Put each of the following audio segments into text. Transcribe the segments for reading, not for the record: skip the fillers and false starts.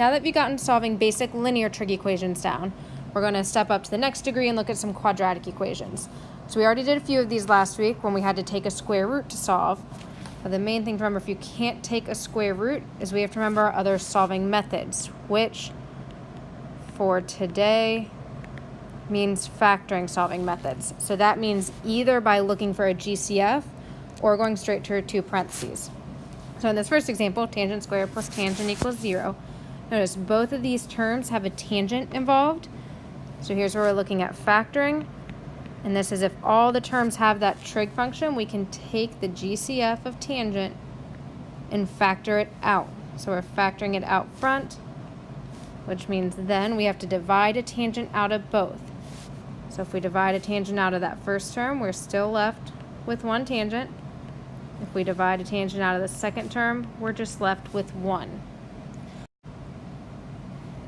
Now that we've gotten solving basic linear trig equations down, we're going to step up to the next degree and look at some quadratic equations. So we already did a few of these last week when we had to take a square root to solve. But the main thing to remember if you can't take a square root is we have to remember our other solving methods, which for today means factoring solving methods. So that means either by looking for a GCF or going straight to our two parentheses. So in this first example, tangent squared plus tangent equals 0. Notice both of these terms have a tangent involved. So here's where we're looking at factoring. And this is if all the terms have that trig function, we can take the GCF of tangent and factor it out. So we're factoring it out front, which means then we have to divide a tangent out of both. So if we divide a tangent out of that first term, we're still left with one tangent. If we divide a tangent out of the second term, we're just left with 1.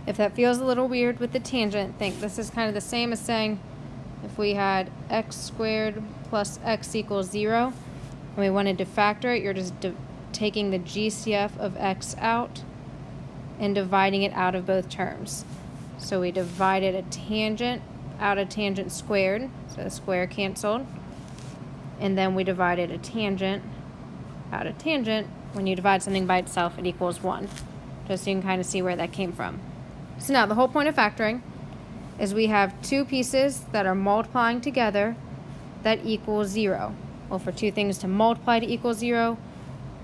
If that feels a little weird with the tangent, think this is kind of the same as saying if we had x squared plus x equals 0, and we wanted to factor it, you're just taking the GCF of x out and dividing it out of both terms. So we divided a tangent out of tangent squared, so the square canceled, and then we divided a tangent out of tangent. When you divide something by itself, it equals 1, just so you can kind of see where that came from. So now the whole point of factoring is we have two pieces that are multiplying together that equal 0. Well, for two things to multiply to equal 0,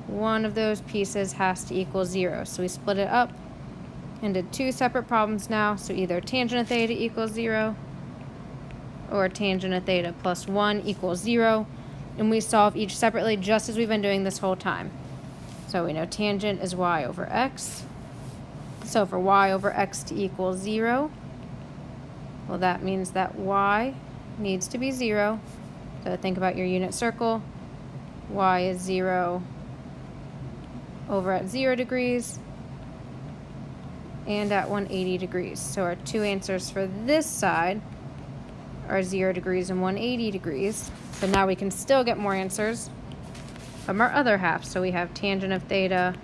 one of those pieces has to equal 0. So we split it up into two separate problems now. So either tangent of theta equals 0 or tangent of theta plus 1 equals 0. And we solve each separately just as we've been doing this whole time. So we know tangent is y over x. So for y over x to equal 0, well, that means that y needs to be 0. So think about your unit circle. Y is 0 over at 0 degrees and at 180 degrees. So our two answers for this side are 0 degrees and 180 degrees. So now we can still get more answers from our other half. So we have tangent of theta,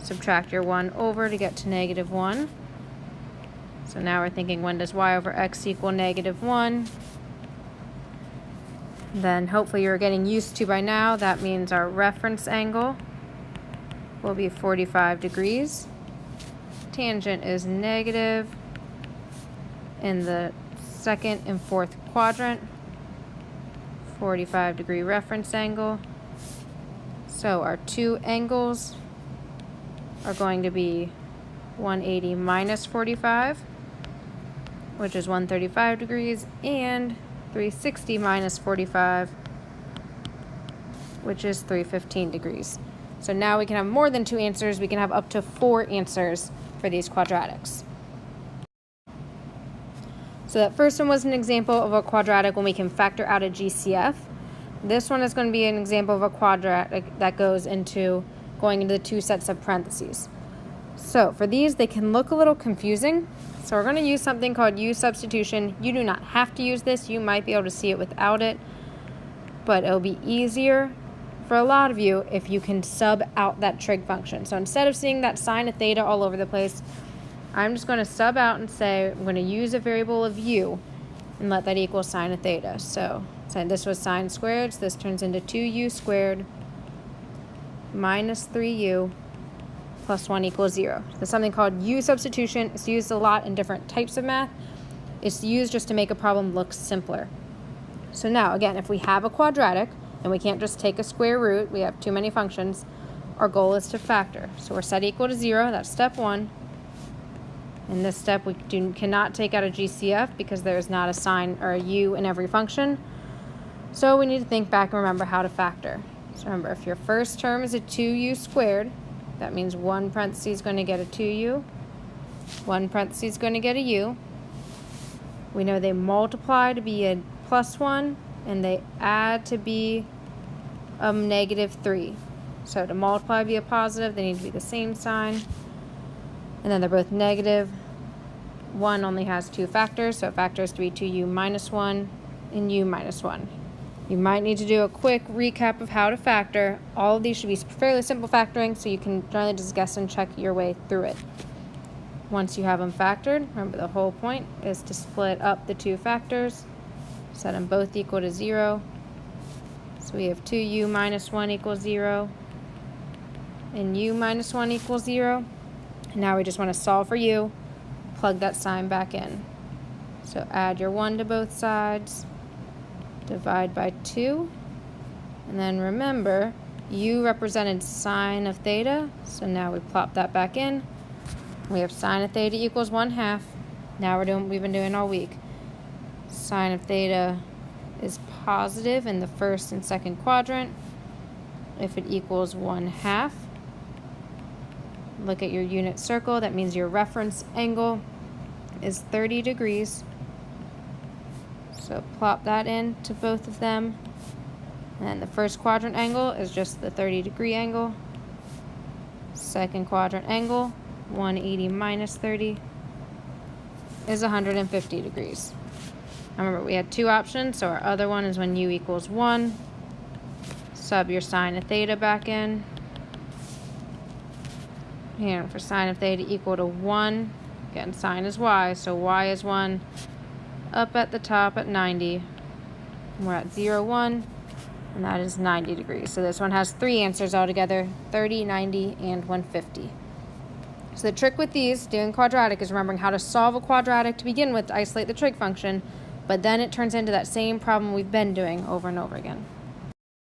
subtract your 1 over to get to -1. So now we're thinking, when does y over x equal -1? Then hopefully you're getting used to by now, that means our reference angle will be 45 degrees. Tangent is negative in the second and fourth quadrant. 45-degree reference angle. So our two angles are going to be 180 minus 45, which is 135 degrees, and 360 minus 45, which is 315 degrees. So now we can have more than two answers. We can have up to 4 answers for these quadratics. So that first one was an example of a quadratic when we can factor out a GCF. This one is going to be an example of a quadratic that goes into going into the two sets of parentheses. So for these, they can look a little confusing. So we're going to use something called U substitution. You do not have to use this. You might be able to see it without it, but it'll be easier for a lot of you if you can sub out that trig function. So instead of seeing that sine of theta all over the place, I'm just going to sub out and say I'm going to use a variable of u and let that equal sine of theta. So this was sine squared, so this turns into 2u squared minus 3u plus 1 equals 0. There's something called U substitution. It's used a lot in different types of math. It's used just to make a problem look simpler. So now, again, if we have a quadratic and we can't just take a square root, we have too many functions, our goal is to factor. So we're set equal to 0, that's step 1. In this step, we cannot take out a GCF because there's not a sign or a u in every function. So we need to think back and remember how to factor. So remember, if your first term is a 2u squared, that means one parenthesis is going to get a 2u, one parenthesis is going to get a u. We know they multiply to be a +1, and they add to be a -3. So to multiply to be a positive, they need to be the same sign. And then they're both negative. One only has two factors, so it factors to be 2u minus 1 and u minus 1. You might need to do a quick recap of how to factor. All of these should be fairly simple factoring, so you can generally just guess and check your way through it. Once you have them factored, remember the whole point is to split up the two factors, set them both equal to 0. So we have 2u minus 1 equals 0, and u minus 1 equals 0. And now we just want to solve for u, plug that sign back in. So add your 1 to both sides, divide by 2, and then remember, u represented sine of theta, so now we plop that back in. We have sine of theta equals 1/2. Now we're doing what we've been doing all week. Sine of theta is positive in the first and second quadrant. If it equals 1/2, look at your unit circle. That means your reference angle is 30 degrees. So plop that in to both of them. And then the first quadrant angle is just the 30-degree angle. Second quadrant angle, 180 minus 30, is 150 degrees. Remember, we had two options, so our other one is when u equals 1. Sub your sine of theta back in. And for sine of theta equal to 1, again, sine is y, so y is 1. Up at the top at 90. We're at 0, 1, and that is 90 degrees. So this one has 3 answers altogether, 30, 90, and 150. So the trick with these, doing quadratic, is remembering how to solve a quadratic to begin with to isolate the trig function, but then it turns into that same problem we've been doing over and over again.